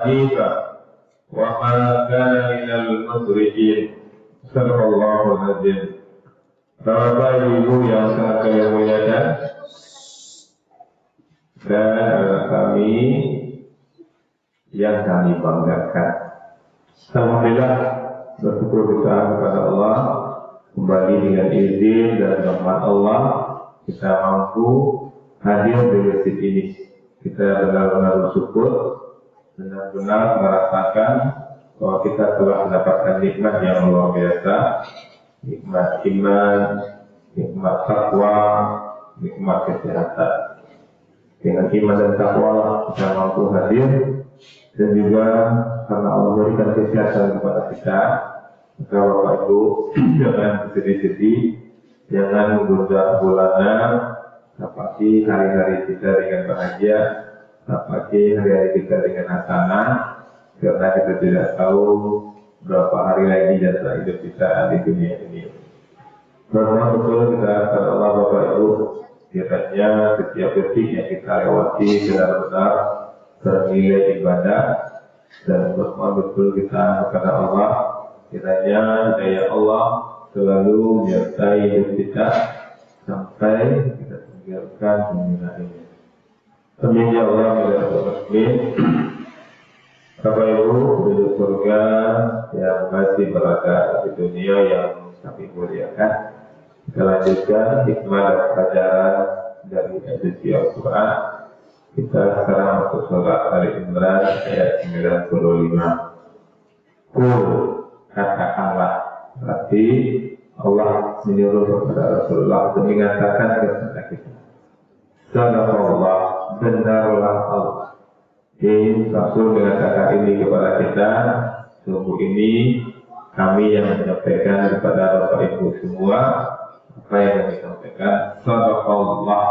حنيفا وما كان من المشركين. Sallallahu alaihi. Bapak Ibu yang sangat kami muliakan dan anak kami yang kami banggakan. Alhamdulillah, bersyukur kita kepada Allah, kembali dengan izin dan rahmat Allah kita mampu hadir di masjid ini. Kita benar-benar bersyukur, benar-benar merasakan bahwa kita telah mendapatkan nikmat yang luar biasa, nikmat iman, nikmat takwa, nikmat kesehatan. Dengan iman dan takwa kita mampu hadir, dan juga karena Allah berikan kesehatan kepada kita, maka Bapak Ibu jangan bersedih-sedih, jangan gundah-gulana, dapati hari-hari kita dengan bahagia, dapati hari-hari kita dengan hasanah, karena kita tidak tahu berapa hari lagi jasa hidup kita di dunia ini. Karena betul kita kata Allah Bapak Ibu, kiranya setiap detik yang kita lewati benar-benar bernilai ibadah, dan bermohon betul kita kepada Allah, kiranya daya Allah selalu menyertai hidup kita sampai kita tinggalkan dunia ini. Amin ya Allah ya Rabbal. Bapak Ibu penduduk surga yang masih berada di dunia yang kami muliakan, kita lanjutkan hikmah dan pelajaran dari edisi Al-Quran. Kita sekarang masuk surat Al-Imran ayat 95. Katakanlah, berarti Allah menyuruh kepada Rasulullah untuk mengatakan kepada kita, Sadaqallah, benarlah Allah. Jadi Rasul mengatakan ini kepada kita, sungguh ini kami yang menyampaikan kepada Bapak Ibu semua apa yang kami sampaikan. Sadaqallah,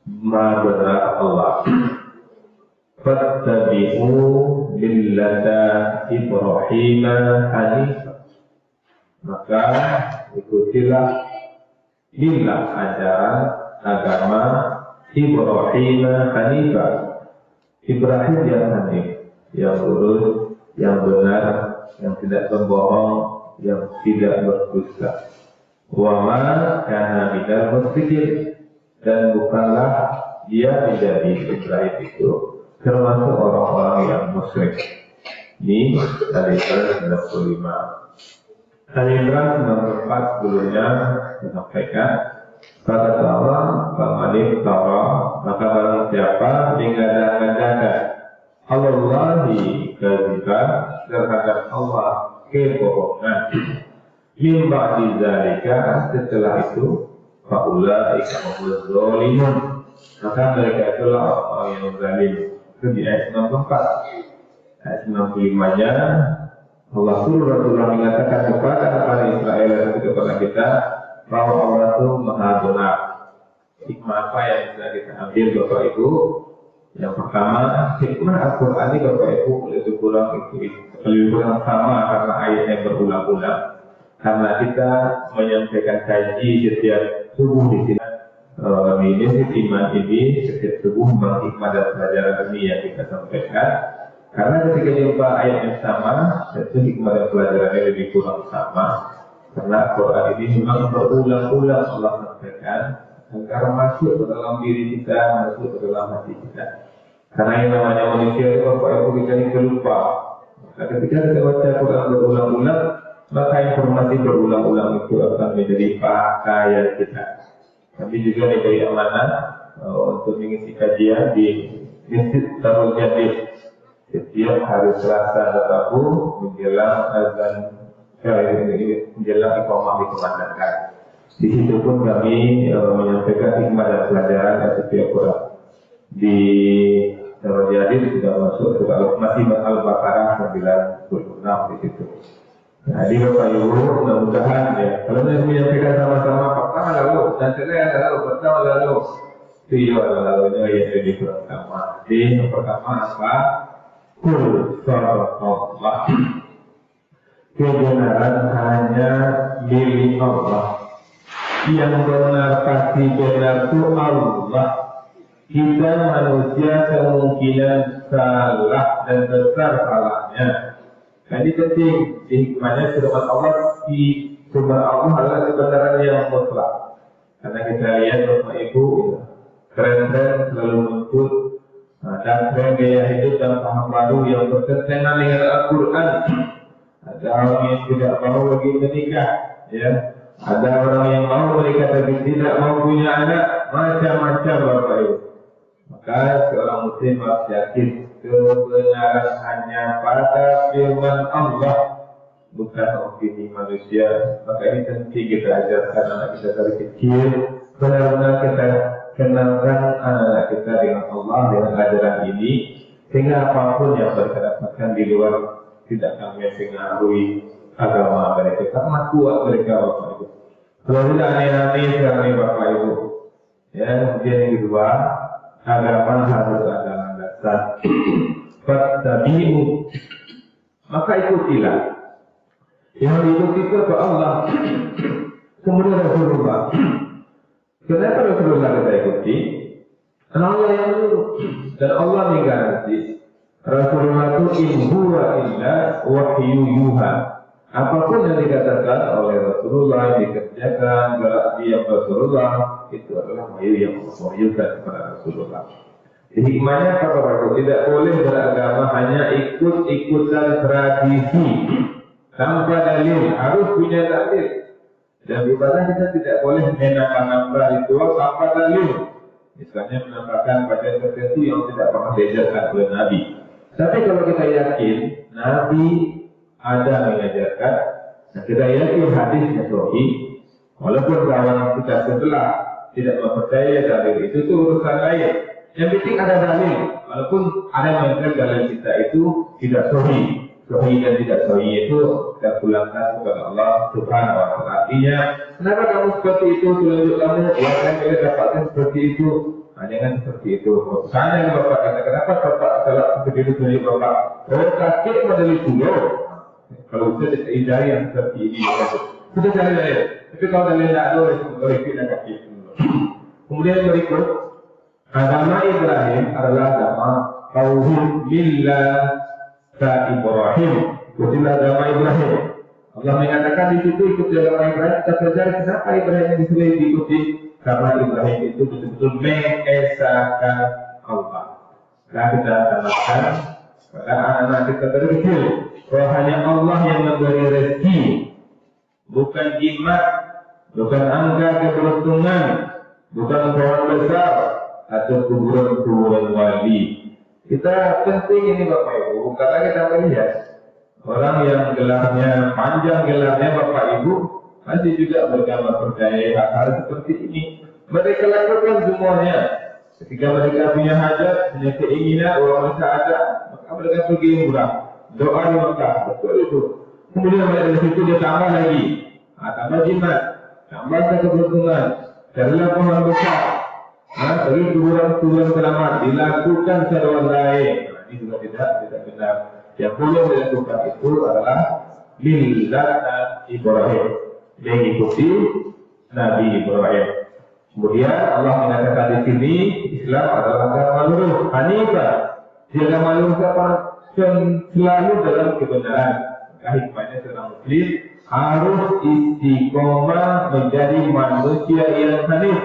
ma benar Allah. Fattabi'u millata Ibrahim hanifah, maka ikutilah millah ajaran agama Ibrahim hanifah. Ibrahim yang hanif, yang lurus, yang benar, yang tidak berbohong, yang tidak berdusta. Wa ma kana minal musyrikin, dan bukanlah dia menjadi Ibrahim itu termasuk orang-orang yang musyrik. Ini Al-Imran 95. Al-Imran 94 sebelumnya disampaikan, kata Allah, Bang Tara, maka barang siapa mengada-ngadakan Allahi kadziban, terhadap Allah kebohongan, min ba'di dzalika, setelah itu, faulaika humuz zalimun, maka mereka itulah orang yang zalim. Itu di ayat 64. Ayat 65-nya Allah suruh Rasulullah mengatakan kepada para Israel dan kepada kita bahwa Allah itu maha benar. Hikmah apa yang bisa kita ambil Bapak Ibu? Yang pertama, hikmah Al-Quran ini Bapak Ibu lebih kurang sama karena ayatnya berulang-ulang. Karena kita menyampaikan kaji setiap subuh di sini. Ini iman ini setiap subuh memang hikmah dan pelajaran ini yang kita sampaikan. Karena ketika jumpa ayat yang sama, itu hikmah dan pelajarannya lebih kurang sama. Karena Quran ini memang berulang-ulang Allah sampaikan agar masuk ke dalam diri kita, masuk ke dalam hati kita. Karena yang namanya manusia itu Bapak Ibu kita ini pelupa. Maka ketika kita baca Quran berulang-ulang, maka informasi berulang-ulang itu akan menjadi pakaian kita. Kami juga diberi amanah untuk mengisi kajian di Masjid Darul Jadid setiap hari Selasa dan Rabu menjelang azan menjelang iqamah dikumandangkan. Di situ pun kami menyampaikan hikmah dan pelajaran dari setiap Quran. Di Darul Jadid sudah masuk surah Al-Baqarah 96 di situ. Nah, di Bapak Ibu mudah-mudahan ya, kalau saya menyampaikan sama-sama pertama lalu dan saya lalu pertama lalu itu lalunya yang lebih pertama. Yang pertama apa? Sadaqallah. Kebenaran hanya milik Allah. Yang benar pasti benar itu Allah. kita manusia kemungkinan salah dan besar salahnya. Jadi penting di hikmahnya firman Allah, di sumber Allah adalah kebenaran yang mutlak. Karena kita lihat Bapak Ibu, tren-tren selalu muncul dan tren gaya hidup dan paham baru yang bertentangan dengan Al-Quran. Ada orang yang tidak mau lagi menikah, ya. Ada orang yang mau menikah tapi tidak mau punya anak, macam-macam Bapak Ibu. Maka seorang muslim harus yakin kebenaran hanya pada firman Allah, bukan opini manusia. Maka ini penting kita ajarkan anak kita dari kecil, benar-benar kita kenalkan anak kita dengan Allah, dengan ajaran ini, sehingga apapun yang mereka dapatkan di luar tidak akan mempengaruhi agama mereka, karena kuat mereka Bapak Ibu. Kalau tidak aneh-aneh sekali Bapak Ibu. Ya, kemudian yang kedua, agama harus ada landasan. Fattabi'u, maka ikutilah. Yang diikuti itu ke Allah, kemudian Rasulullah. Kenapa Rasulullah kita ikuti? Karena Allah yang menyuruh dan Allah menggaransi. Rasulullah itu in huwa illa wahyu yuha. Apapun yang dikatakan oleh Rasulullah, yang dikerjakan gerak diam Rasulullah, itu adalah wahyu yang mewahyukan kepada Rasulullah. Hikmahnya apa Bapak? Tidak boleh beragama hanya ikut-ikutan tradisi tanpa dalil, harus punya dalil. Dan ibadah kita tidak boleh menambah-nambah ritual tanpa dalil. Misalnya menambahkan bagian tertentu yang tidak pernah diajarkan oleh Nabi. Tapi kalau kita yakin Nabi ada mengajarkan, dan kita yakin hadisnya sahih, walaupun kawan kita sebelah tidak mempercayai dalil itu urusan lain. Yang penting ada dalil, walaupun ada yang mengatakan dalil kita itu tidak sahih. Sahih dan tidak sahih itu kita pulangkan kepada Allah Subhanahu wa Ta'ala. Artinya, kenapa kamu seperti itu? Tunjuk kamu, yang kita dapatkan seperti itu. Nah, jangan seperti itu. Misalnya Bapak kata, kenapa Bapak salah begitu dari Bapak? Oh, kakek model pulau. Kalau bisa dihindari yang seperti ini, sudah cari dalil. Tapi kalau dalil tidak ada, itu dan kaki. Kemudian berikut, agama Ibrahim adalah agama tauhid millah Ibrahim. Ikutilah agama Ibrahim. Allah mengatakan di situ ikuti agama Ibrahim. Kita pelajari kenapa Ibrahim yang disuruh diikuti. Karena Ibrahim itu betul-betul mengesahkan Allah. Nah, kita tanamkan pada anak-anak kita dari kecil bahwa hanya Allah yang memberi rezeki, bukan jimat, bukan angka keberuntungan, bukan pohon besar atau kuburan-kuburan wali. Kita penting ini Bapak Ibu, karena kita melihat orang yang gelarnya panjang, gelarnya Bapak Ibu masih juga beragama percaya hal seperti ini. Mereka lakukan semuanya. Ketika mereka punya hajat, punya keinginan, orang mereka ada, maka mereka pergi umrah, doa di Mekah, betul itu. Kemudian dari situ dia tambah lagi, tambah jimat, tambah keberuntungan, carilah pohon besar, bagi kuburan-kuburan selamat, dilakukan secara lain. Ini juga tidak benar. Yang boleh dilakukan itu adalah millat Ibrahim, mengikuti Nabi Ibrahim. Kemudian Allah mengatakan di sini Islam adalah agama lurus, Hanifah. Dia agama lurus apa? Selalu dalam kebenaran. Maka hikmahnya seorang Muslim harus istiqomah menjadi manusia yang hanif.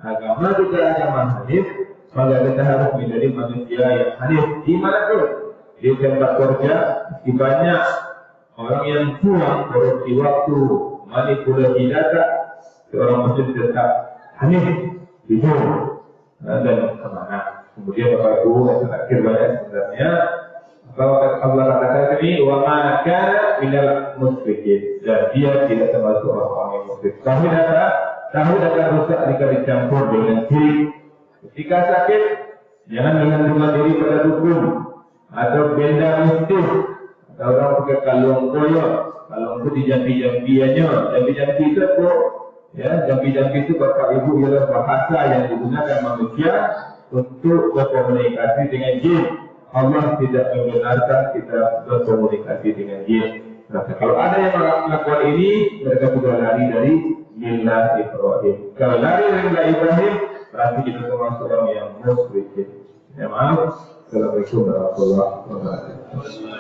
Agama kita agama hanif, maka kita harus menjadi manusia yang hanif. Di mana pun, di tempat kerja, di banyak orang yang kurang korupsi waktu, manipulasi data, seorang Muslim tetap hanif, jujur, dan kemana. Kemudian Bapak Ibu yang terakhir banyak sebenarnya bahwa Allah katakan ini wa ma kana minal musyrikin, dan dia tidak termasuk orang-orang yang musyrik. Tauhid akan rusak jika dicampur dengan syirik. Ketika sakit, jangan dengan rumah diri pada dukun atau benda mistis atau orang pakai kalung koyor. Kalung itu dijampi-jampiannya, jampi-jampi itu kok. Ya, jampi-jampi itu Bapak Ibu ialah bahasa yang digunakan manusia untuk berkomunikasi dengan jin. Allah tidak membenarkan kita berkomunikasi dengan jin. Nah, kalau ada yang melakukan ini, mereka sudah lari dari millah Ibrahim. Kalau lari dari millah Ibrahim, berarti itu termasuk orang yang musyrik. Ya maaf. Assalamualaikum warahmatullahi wabarakatuh.